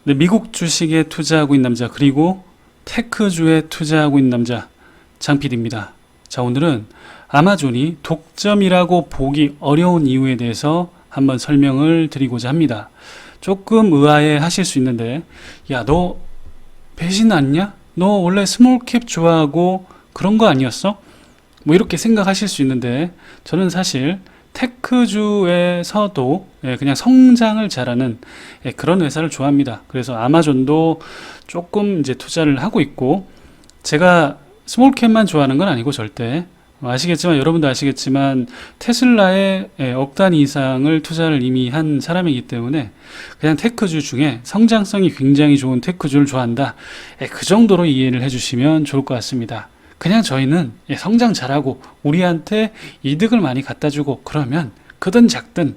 네, 미국 주식에 투자하고 있는 남자, 그리고 테크주에 투자하고 있는 남자 장PD입니다. 자, 오늘은 아마존이 독점이라고 보기 어려운 이유에 대해서 한번 설명을 드리고자 합니다. 조금 의아해 하실 수 있는데, 야, 너 배신 아니냐? 너 원래 스몰캡 좋아하고 그런 거 아니었어? 뭐 이렇게 생각하실 수 있는데, 저는 사실 테크주에서도 그냥 성장을 잘하는 그런 회사를 좋아합니다. 그래서 아마존도 조금 이제 투자를 하고 있고, 제가 스몰캡만 좋아하는 건 아니고 절대 아시겠지만, 여러분도 아시겠지만 테슬라에 억 단위 이상을 투자를 이미 한 사람이기 때문에 그냥 테크주 중에 성장성이 굉장히 좋은 테크주를 좋아한다, 그 정도로 이해를 해주시면 좋을 것 같습니다. 그냥 저희는 성장 잘하고 우리한테 이득을 많이 갖다 주고 그러면 크든 작든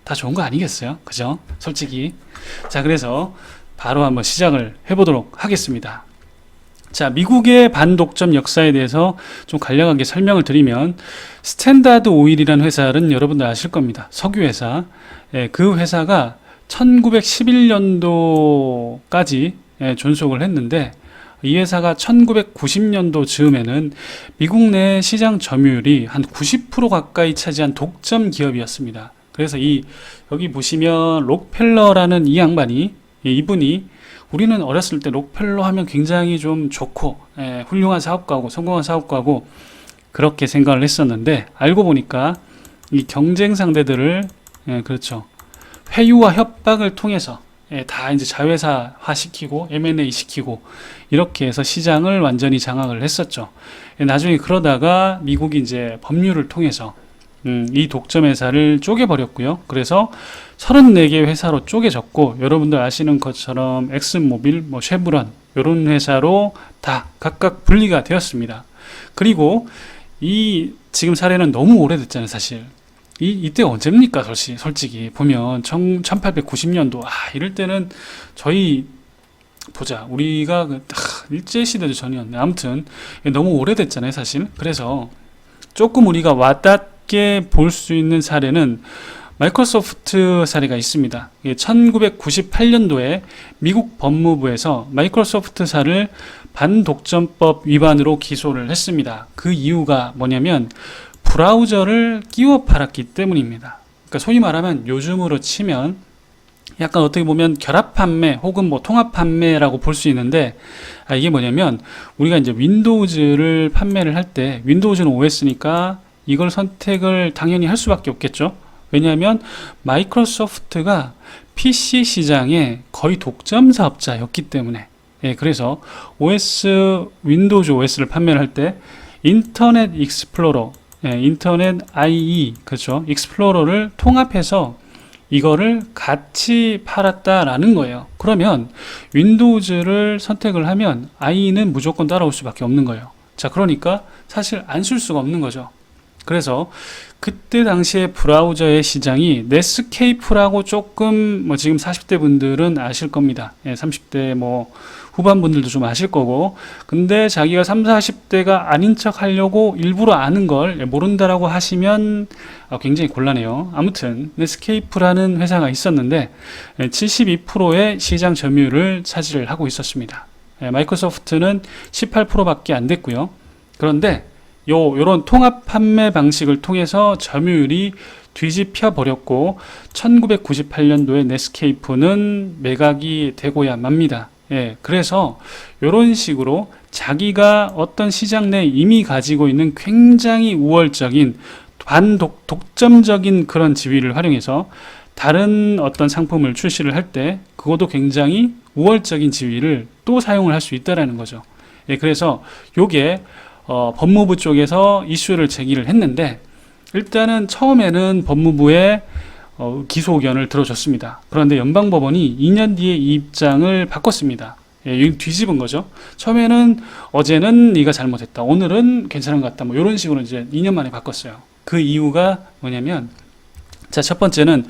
다 좋은 거 아니겠어요? 그죠? 솔직히. 자, 그래서 바로 한번 시작을 해보도록 하겠습니다. 자, 미국의 반독점 역사에 대해서 좀 간략하게 설명을 드리면, 스탠다드 오일이라는 회사는 여러분들 아실 겁니다. 석유회사. 그 회사가 1911년도까지 존속을 했는데, 이 회사가 1990년도 즈음에는 미국 내 시장 점유율이 한 90% 가까이 차지한 독점 기업이었습니다. 그래서 여기 보시면 록펠러라는 이 양반이, 이분이 우리는 어렸을 때 록펠러 하면 굉장히 좀 좋고 훌륭한 사업가고 성공한 사업가고 그렇게 생각을 했었는데, 알고 보니까 이 경쟁 상대들을 그렇죠, 회유와 협박을 통해서 다 이제 자회사화 시키고 M&A 시키고 이렇게 해서 시장을 완전히 장악을 했었죠. 나중에 그러다가 미국이 이제 법률을 통해서 이 독점 회사를 쪼개버렸고요. 그래서 34개 회사로 쪼개졌고, 여러분들 아시는 것처럼 엑슨모빌, 뭐 쉐브론 이런 회사로 다 각각 분리가 되었습니다. 그리고 이 지금 사례는 너무 오래됐잖아요, 사실. 이때 언제입니까? 솔직히 보면 1890년도 이럴 때는 저희 보자, 우리가 일제시대도 전이었네. 아무튼 너무 오래됐잖아요, 사실. 그래서 조금 우리가 와닿게 볼 수 있는 사례는 마이크로소프트 사례가 있습니다. 1998년도에 미국 법무부에서 마이크로소프트사를 반독점법 위반으로 기소를 했습니다. 그 이유가 뭐냐면 브라우저를 끼워 팔았기 때문입니다. 그러니까 소위 말하면 요즘으로 치면 약간 어떻게 보면 결합 판매 혹은 뭐 통합 판매라고 볼 수 있는데, 이게 뭐냐면 우리가 이제 윈도우즈를 판매를 할 때, 윈도우즈는 OS니까 이걸 선택을 당연히 할 수밖에 없겠죠. 왜냐하면 마이크로소프트가 PC 시장의 거의 독점 사업자였기 때문에. 그래서 윈도우즈 OS를 판매를 할 때 인터넷 익스플로러, 인터넷 IE, 그렇죠, 익스플로러를 통합해서 이거를 같이 팔았다라는 거예요. 그러면 윈도우즈를 선택을 하면 IE는 무조건 따라올 수밖에 없는 거예요. 자, 그러니까 사실 안 쓸 수가 없는 거죠. 그래서 그때 당시에 브라우저의 시장이 넷스케이프라고, 조금 뭐 지금 40대 분들은 아실 겁니다. 30대 뭐 후반 분들도 좀 아실 거고, 근데 자기가 30, 40대가 아닌 척 하려고 일부러 아는 걸 모른다라고 하시면 굉장히 곤란해요. 아무튼 넷스케이프라는 회사가 있었는데 72%의 시장 점유율을 차지를 하고 있었습니다. 마이크로소프트는 18%밖에 안 됐고요. 그런데 요런 통합 판매 방식을 통해서 점유율이 뒤집혀 버렸고, 1998년도에 넷스케이프는 매각이 되고야 맙니다. 그래서 이런 식으로 자기가 어떤 시장 내에 이미 가지고 있는 굉장히 우월적인 독점적인 그런 지위를 활용해서 다른 어떤 상품을 출시를 할 때 그것도 굉장히 우월적인 지위를 또 사용을 할 수 있다라는 거죠. 그래서 요게 법무부 쪽에서 이슈를 제기를 했는데, 일단은 처음에는 법무부에 기소 의견을 들어줬습니다. 그런데 연방법원이 2년 뒤에 이 입장을 바꿨습니다. 뒤집은 거죠. 처음에는 어제는 네가 잘못했다, 오늘은 괜찮은 것 같다, 뭐 이런 식으로 이제 2년 만에 바꿨어요. 그 이유가 뭐냐면, 자, 첫 번째는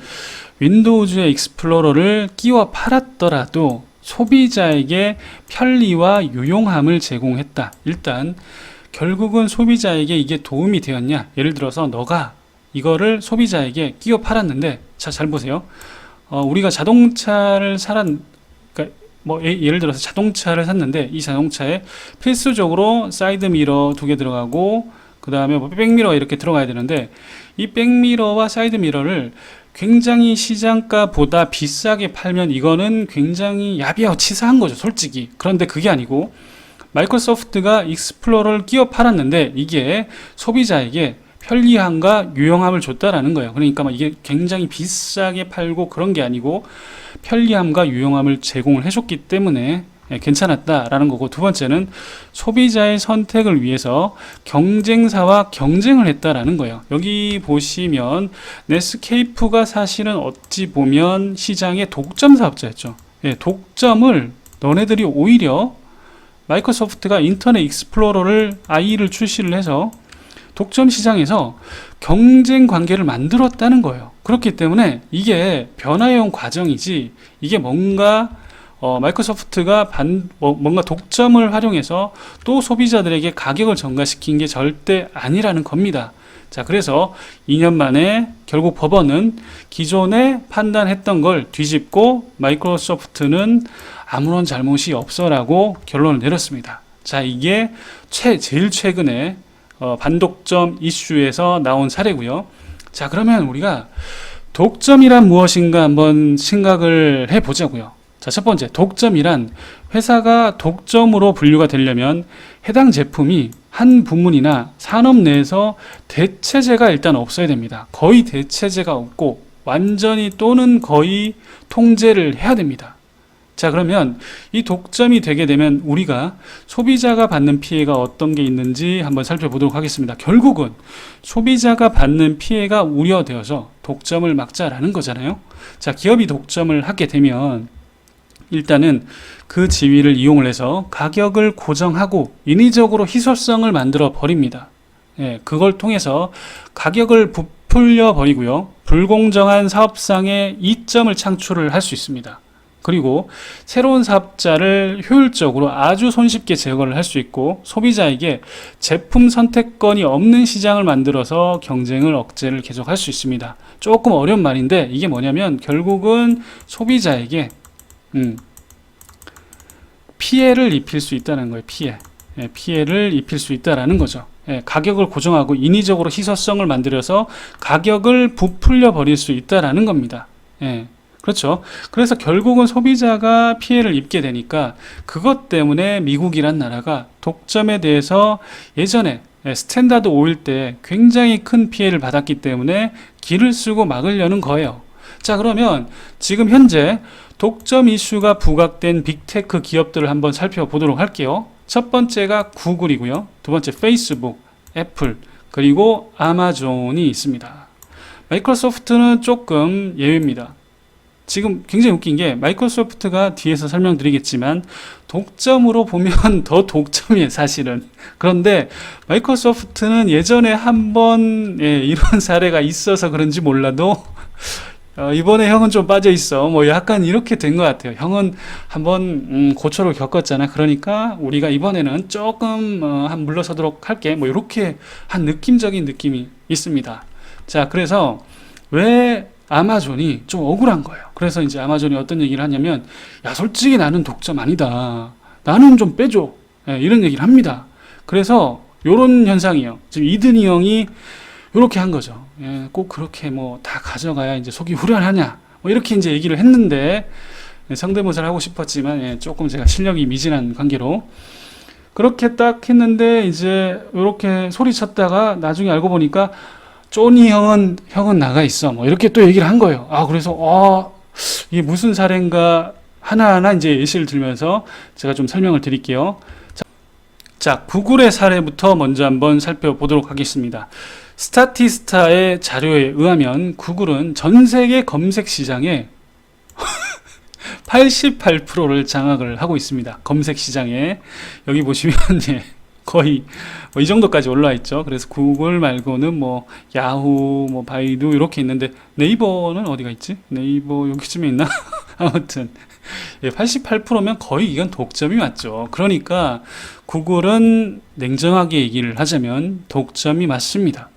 윈도우즈의 익스플로러를 끼워 팔았더라도 소비자에게 편리와 유용함을 제공했다. 일단 결국은 소비자에게 이게 도움이 되었냐? 예를 들어서 너가 이거를 소비자에게 끼워 팔았는데, 자, 잘 보세요. 우리가 자동차를 그러니까 뭐 예를 들어서 자동차를 샀는데 이 자동차에 필수적으로 사이드 미러 2개 들어가고 그 다음에 뭐 백미러 이렇게 들어가야 되는데 이 백미러와 사이드 미러를 굉장히 시장가보다 비싸게 팔면 이거는 굉장히 야비하고 치사한 거죠, 솔직히. 그런데 그게 아니고 마이크로소프트가 익스플로러를 끼워 팔았는데 이게 소비자에게 편리함과 유용함을 줬다라는 거예요. 그러니까 막 이게 굉장히 비싸게 팔고 그런 게 아니고 편리함과 유용함을 제공을 해줬기 때문에 괜찮았다라는 거고, 두 번째는 소비자의 선택을 위해서 경쟁사와 경쟁을 했다라는 거예요. 여기 보시면 넷스케이프가 사실은 어찌 보면 시장의 독점 사업자였죠. 독점을 너네들이 오히려 마이크로소프트가 인터넷 익스플로러를 IE를 출시를 해서 독점 시장에서 경쟁 관계를 만들었다는 거예요. 그렇기 때문에 이게 변화해온 과정이지 이게 뭔가 마이크로소프트가 뭔가 독점을 활용해서 또 소비자들에게 가격을 전가시킨 게 절대 아니라는 겁니다. 자, 그래서 2년 만에 결국 법원은 기존에 판단했던 걸 뒤집고 마이크로소프트는 아무런 잘못이 없어라고 결론을 내렸습니다. 자, 이게 제일 최근에 반독점 이슈에서 나온 사례고요. 자, 그러면 우리가 독점이란 무엇인가 한번 생각을 해보자고요. 자, 첫 번째, 독점이란 회사가 독점으로 분류가 되려면 해당 제품이 한 부문이나 산업 내에서 대체제가 일단 없어야 됩니다. 거의 대체제가 없고 완전히 또는 거의 통제를 해야 됩니다. 자, 그러면 이 독점이 되게 되면 우리가 소비자가 받는 피해가 어떤 게 있는지 한번 살펴보도록 하겠습니다. 결국은 소비자가 받는 피해가 우려되어서 독점을 막자라는 거잖아요. 자, 기업이 독점을 하게 되면 일단은 그 지위를 이용을 해서 가격을 고정하고 인위적으로 희소성을 만들어 버립니다. 그걸 통해서 가격을 부풀려 버리고요. 불공정한 사업상의 이점을 창출을 할 수 있습니다. 그리고 새로운 사업자를 효율적으로 아주 손쉽게 제거를 할 수 있고 소비자에게 제품 선택권이 없는 시장을 만들어서 경쟁을 억제를 계속 할 수 있습니다. 조금 어려운 말인데 이게 뭐냐면 결국은 소비자에게 피해를 입힐 수 있다는 거예요. 피해를 입힐 수 있다라는 거죠. 가격을 고정하고 인위적으로 희소성을 만들어서 가격을 부풀려 버릴 수 있다라는 겁니다. 그렇죠. 그래서 결국은 소비자가 피해를 입게 되니까 그것 때문에 미국이란 나라가 독점에 대해서 예전에 스탠다드 오일 때 굉장히 큰 피해를 받았기 때문에 기를 쓰고 막으려는 거예요. 자, 그러면 지금 현재 독점 이슈가 부각된 빅테크 기업들을 한번 살펴보도록 할게요. 첫 번째가 구글이고요. 두 번째 페이스북, 애플, 그리고 아마존이 있습니다. 마이크로소프트는 조금 예외입니다. 지금 굉장히 웃긴 게 마이크로소프트가 뒤에서 설명드리겠지만 독점으로 보면 더 독점이에요, 사실은. 그런데 마이크로소프트는 예전에 한번 이런 사례가 있어서 그런지 몰라도 이번에 형은 좀 빠져 있어. 뭐 약간 이렇게 된 것 같아요. 형은 한번 고초를 겪었잖아. 그러니까 우리가 이번에는 조금 한 물러서도록 할게. 뭐 이렇게 한 느낌적인 느낌이 있습니다. 자, 그래서 왜 아마존이 좀 억울한 거예요. 그래서 이제 아마존이 어떤 얘기를 하냐면, 야, 솔직히 나는 독점 아니다. 나는 좀 빼줘. 이런 얘기를 합니다. 그래서 요런 현상이에요. 지금 이든이 형이 요렇게 한 거죠. 꼭 그렇게 뭐 다 가져가야 이제 속이 후련하냐. 뭐 이렇게 이제 얘기를 했는데, 성대모사를 하고 싶었지만, 조금 제가 실력이 미진한 관계로. 그렇게 딱 했는데, 이제 요렇게 소리쳤다가 나중에 알고 보니까, 쪼니 형은 나가 있어. 뭐 이렇게 또 얘기를 한 거예요. 그래서, 이게 무슨 사례인가 하나하나 이제 예시를 들면서 제가 좀 설명을 드릴게요. 자, 구글의 사례부터 먼저 한번 살펴보도록 하겠습니다. 스타티스타의 자료에 의하면 구글은 전 세계 검색 시장에 88%를 장악을 하고 있습니다. 검색 시장에. 여기 보시면 거의 이 정도까지 올라와 있죠. 그래서 구글 말고는 뭐 야후, 뭐 바이두 이렇게 있는데 네이버는 어디가 있지? 네이버 여기쯤에 있나? 아무튼 88%면 거의 이건 독점이 맞죠. 그러니까 구글은 냉정하게 얘기를 하자면 독점이 맞습니다.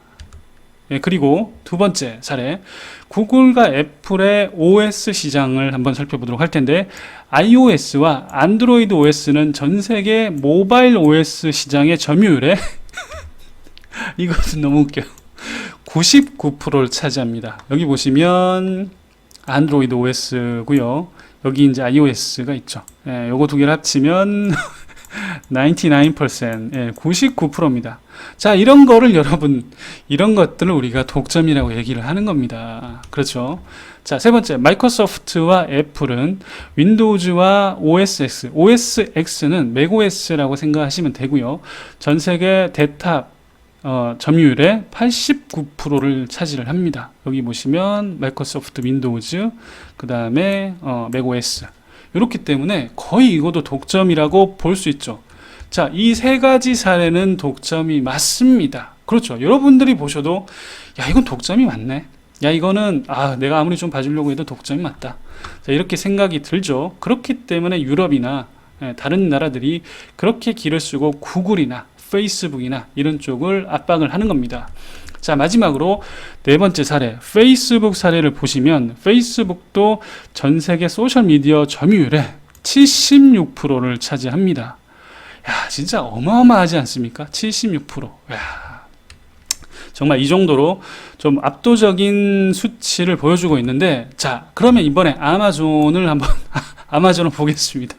그리고 두 번째 사례, 구글과 애플의 OS 시장을 한번 살펴보도록 할 텐데, iOS와 안드로이드 OS는 전 세계 모바일 OS 시장의 점유율에 이것은 너무 웃겨요. 99%를 차지합니다. 여기 보시면 안드로이드 OS고요. 여기 이제 iOS가 있죠. 요거 두 개를 합치면 99%, 99%입니다. 자, 이런 거를 여러분, 이런 것들을 우리가 독점이라고 얘기를 하는 겁니다. 그렇죠. 자, 세 번째, 마이크로소프트와 애플은 윈도우즈와 OS X는 맥OS라고 생각하시면 되고요. 전 세계 대탑 점유율의 89%를 차지를 합니다. 여기 보시면 마이크로소프트 윈도우즈, 그 다음에 맥OS. 이렇기 때문에 거의 이것도 독점이라고 볼 수 있죠. 자, 이 세 가지 사례는 독점이 맞습니다. 그렇죠. 여러분들이 보셔도 야, 이건 독점이 맞네. 야, 이거는 내가 아무리 좀 봐주려고 해도 독점이 맞다. 자, 이렇게 생각이 들죠. 그렇기 때문에 유럽이나 다른 나라들이 그렇게 길을 쓰고 구글이나 페이스북이나 이런 쪽을 압박을 하는 겁니다. 자, 마지막으로 네 번째 사례, 페이스북 사례를 보시면 페이스북도 전 세계 소셜미디어 점유율의 76%를 차지합니다. 야, 진짜 어마어마하지 않습니까? 76%. 야, 정말 이 정도로 좀 압도적인 수치를 보여주고 있는데, 자, 그러면 이번에 아마존을 보겠습니다.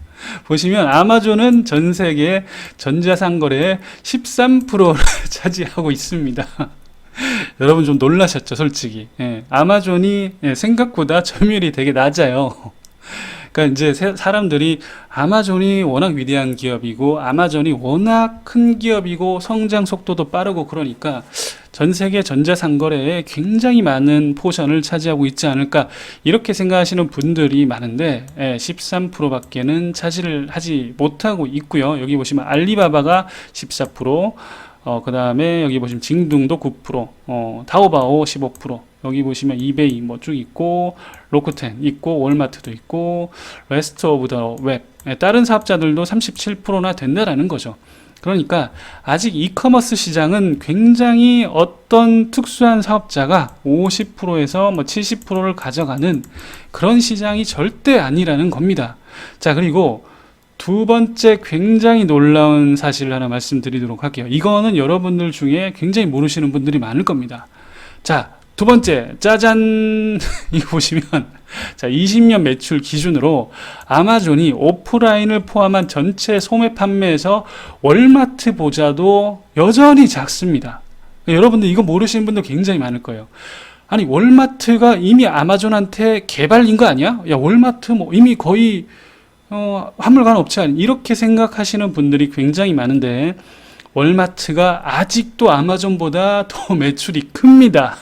보시면 아마존은 전 세계 전자상거래의 13%를 차지하고 있습니다. 여러분 좀 놀라셨죠, 솔직히. 아마존이 생각보다 점유율이 되게 낮아요. 그러니까 이제 사람들이 아마존이 워낙 위대한 기업이고 아마존이 워낙 큰 기업이고 성장 속도도 빠르고 그러니까 전 세계 전자상거래에 굉장히 많은 포션을 차지하고 있지 않을까 이렇게 생각하시는 분들이 많은데 13%밖에는 차지를 하지 못하고 있고요. 여기 보시면 알리바바가 14%, 그 다음에 여기 보시면 징둥도 9%, 타오바오 15%, 여기 보시면 이베이 뭐 쭉 있고, 로쿠텐 있고, 월마트도 있고, 레스트 오브 더 웹, 다른 사업자들도 37%나 된다라는 거죠. 그러니까 아직 이커머스 시장은 굉장히 어떤 특수한 사업자가 50%에서 뭐 70%를 가져가는 그런 시장이 절대 아니라는 겁니다. 자, 그리고 두 번째 굉장히 놀라운 사실을 하나 말씀드리도록 할게요. 이거는 여러분들 중에 굉장히 모르시는 분들이 많을 겁니다. 자, 두 번째, 짜잔! 이거 보시면, 자, 20년 매출 기준으로 아마존이 오프라인을 포함한 전체 소매 판매에서 월마트보다도 여전히 작습니다. 여러분들 이거 모르시는 분들 굉장히 많을 거예요. 아니, 월마트가 이미 아마존한테 개발인 거 아니야? 야, 월마트 뭐 이미 거의 화물관 업체 아니 이렇게 생각하시는 분들이 굉장히 많은데 월마트가 아직도 아마존보다 더 매출이 큽니다.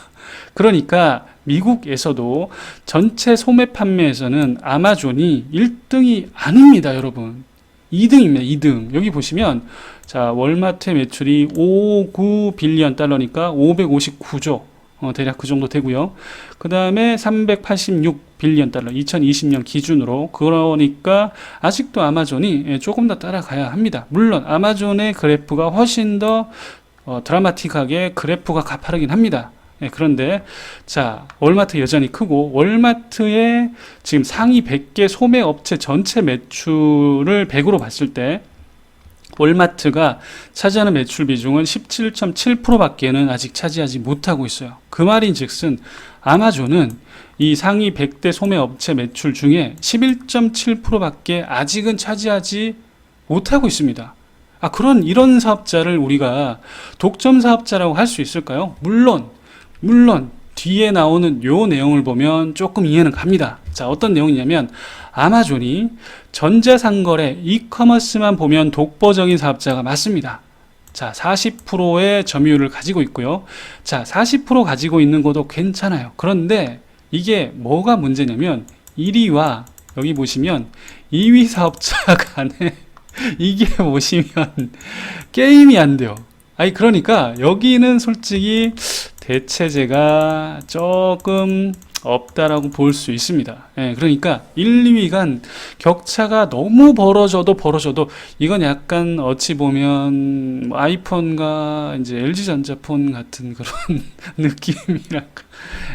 그러니까 미국에서도 전체 소매 판매에서는 아마존이 1등이 아닙니다, 여러분. 2등입니다, 2등. 여기 보시면 자, 월마트의 매출이 59 빌리언 달러니까 559조. 대략 그 정도 되고요. 그 다음에 386 빌리언 달러 2020년 기준으로 그러니까 아직도 아마존이 조금 더 따라가야 합니다. 물론 아마존의 그래프가 훨씬 더 드라마틱하게 그래프가 가파르긴 합니다. 그런데 자, 월마트 여전히 크고 월마트의 지금 상위 100개 소매 업체 전체 매출을 100으로 봤을 때 월마트가 차지하는 매출 비중은 17.7%밖에는 아직 차지하지 못하고 있어요. 그 말인즉슨 아마존은 이 상위 100대 소매 업체 매출 중에 11.7%밖에 아직은 차지하지 못하고 있습니다. 이런 사업자를 우리가 독점 사업자라고 할 수 있을까요? 물론 뒤에 나오는 요 내용을 보면 조금 이해는 갑니다. 자, 어떤 내용이냐면 아마존이 전자상거래 이커머스만 보면 독보적인 사업자가 맞습니다. 자, 40%의 점유율을 가지고 있고요. 자, 40% 가지고 있는 것도 괜찮아요. 그런데 이게 뭐가 문제냐면 1위와 여기 보시면 2위 사업자 간에 이게 보시면 게임이 안 돼요. 그러니까 여기는 솔직히 대체제가 조금 없다라고 볼 수 있습니다. 예, 그러니까 1, 2위 간 격차가 너무 벌어져도 이건 약간 어찌 보면 뭐 아이폰과 이제 LG전자폰 같은 그런 느낌이랄까.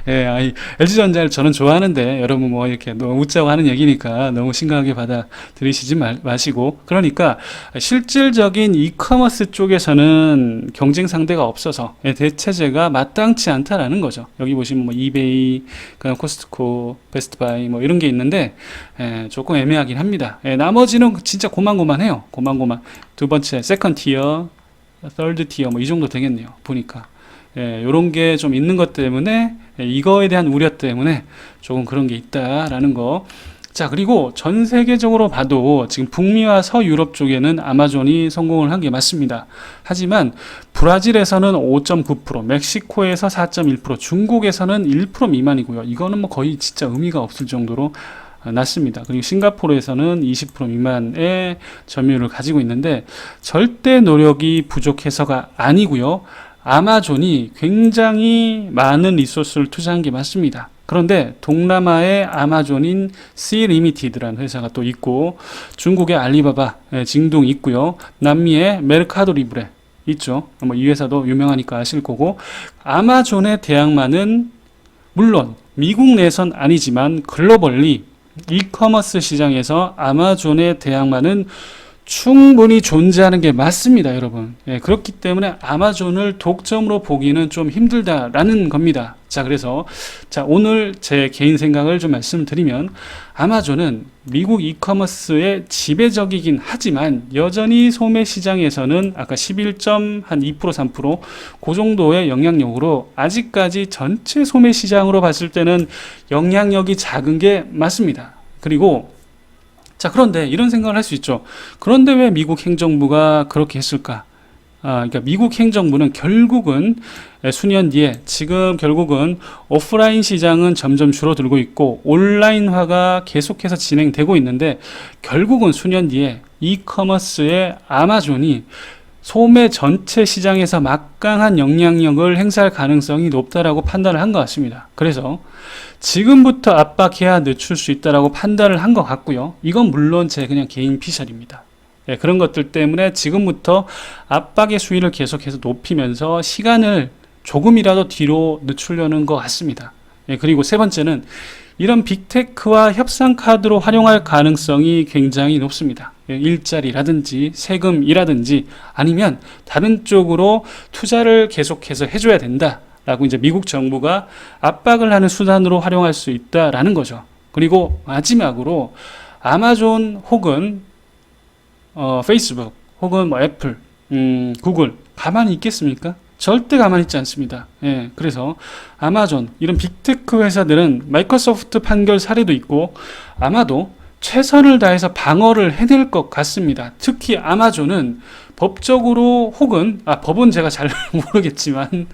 예, LG전자를 저는 좋아하는데 여러분 뭐 이렇게 너무 웃자고 하는 얘기니까 너무 심각하게 받아들이시지 마시고, 그러니까 실질적인 이커머스 쪽에서는 경쟁 상대가 없어서 대체제가 마땅치 않다라는 거죠. 여기 보시면 뭐 이베이, 그냥 코스트코, 베스트바이 뭐 이런 게 있는데 조금 애매하긴 합니다. 나머지는 진짜 고만고만해요. 고만고만. 두 번째 세컨 티어, third 티어 뭐 이 정도 되겠네요. 보니까. 요런 게 좀 있는 것 때문에 이거에 대한 우려 때문에 조금 그런 게 있다라는 거. 자, 그리고 전 세계적으로 봐도 지금 북미와 서유럽 쪽에는 아마존이 성공을 한 게 맞습니다. 하지만 브라질에서는 5.9%, 멕시코에서 4.1%, 중국에서는 1% 미만이고요. 이거는 뭐 거의 진짜 의미가 없을 정도로 낮습니다. 그리고 싱가포르에서는 20% 미만의 점유율을 가지고 있는데 절대 노력이 부족해서가 아니고요. 아마존이 굉장히 많은 리소스를 투자한 게 맞습니다. 그런데 동남아의 아마존인 C리미티드라는 회사가 또 있고, 중국의 알리바바, 징동 있고요. 남미의 메르카도 리브레 있죠. 뭐 이 회사도 유명하니까 아실 거고, 아마존의 대항마는 물론 미국 내선 아니지만 글로벌리 이커머스 시장에서 아마존의 대항마는 충분히 존재하는 게 맞습니다, 여러분. 그렇기 때문에 아마존을 독점으로 보기는 좀 힘들다라는 겁니다. 자, 그래서 오늘 제 개인 생각을 좀 말씀드리면, 아마존은 미국 이커머스의 지배적이긴 하지만 여전히 소매 시장에서는 아까 11.2% 3% 그 정도의 영향력으로 아직까지 전체 소매 시장으로 봤을 때는 영향력이 작은 게 맞습니다. 그리고 그런데 이런 생각을 할 수 있죠. 그런데 왜 미국 행정부가 그렇게 했을까? 그러니까 미국 행정부는 결국은 수년 뒤에, 지금 결국은 오프라인 시장은 점점 줄어들고 있고 온라인화가 계속해서 진행되고 있는데, 결국은 수년 뒤에 이커머스의 아마존이 소매 전체 시장에서 막강한 영향력을 행사할 가능성이 높다라고 판단을 한 것 같습니다. 그래서 지금부터 압박해야 늦출 수 있다라고 판단을 한 것 같고요. 이건 물론 제 그냥 개인 피셜입니다. 그런 것들 때문에 지금부터 압박의 수위를 계속해서 높이면서 시간을 조금이라도 뒤로 늦추려는 것 같습니다. 그리고 세 번째는 이런 빅테크와 협상 카드로 활용할 가능성이 굉장히 높습니다. 일자리라든지 세금이라든지 아니면 다른 쪽으로 투자를 계속해서 해줘야 된다 라고 이제 미국 정부가 압박을 하는 수단으로 활용할 수 있다라는 거죠. 그리고 마지막으로 아마존 혹은 페이스북 혹은 뭐 애플, 구글 가만히 있겠습니까? 절대 가만히 있지 않습니다. 그래서 아마존, 이런 빅테크 회사들은 마이크로소프트 판결 사례도 있고 아마도 최선을 다해서 방어를 해낼 것 같습니다. 특히 아마존은 법적으로 혹은 법은 제가 잘 모르겠지만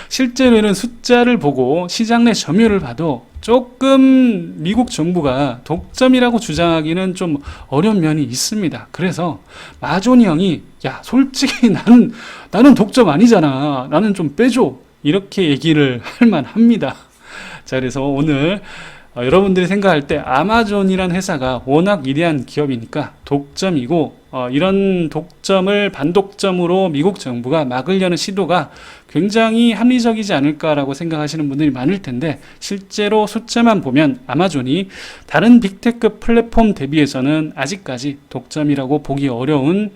실제로는 숫자를 보고 시장 내 점유율을 봐도 조금 미국 정부가 독점이라고 주장하기는 좀 어려운 면이 있습니다. 그래서 마존이 형이 야 솔직히 나는 독점 아니잖아, 나는 좀 빼줘, 이렇게 얘기를 할 만합니다. 자, 그래서 오늘 여러분들이 생각할 때 아마존이란 회사가 워낙 위대한 기업이니까 독점이고, 이런 독점을 반독점으로 미국 정부가 막으려는 시도가 굉장히 합리적이지 않을까라고 생각하시는 분들이 많을 텐데, 실제로 숫자만 보면 아마존이 다른 빅테크 플랫폼 대비해서는 아직까지 독점이라고 보기 어려운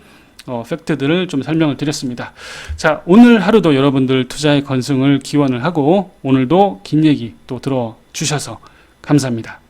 팩트들을 좀 설명을 드렸습니다. 자, 오늘 하루도 여러분들 투자의 건승을 기원을 하고, 오늘도 긴 얘기 또 들어주셔서 감사합니다.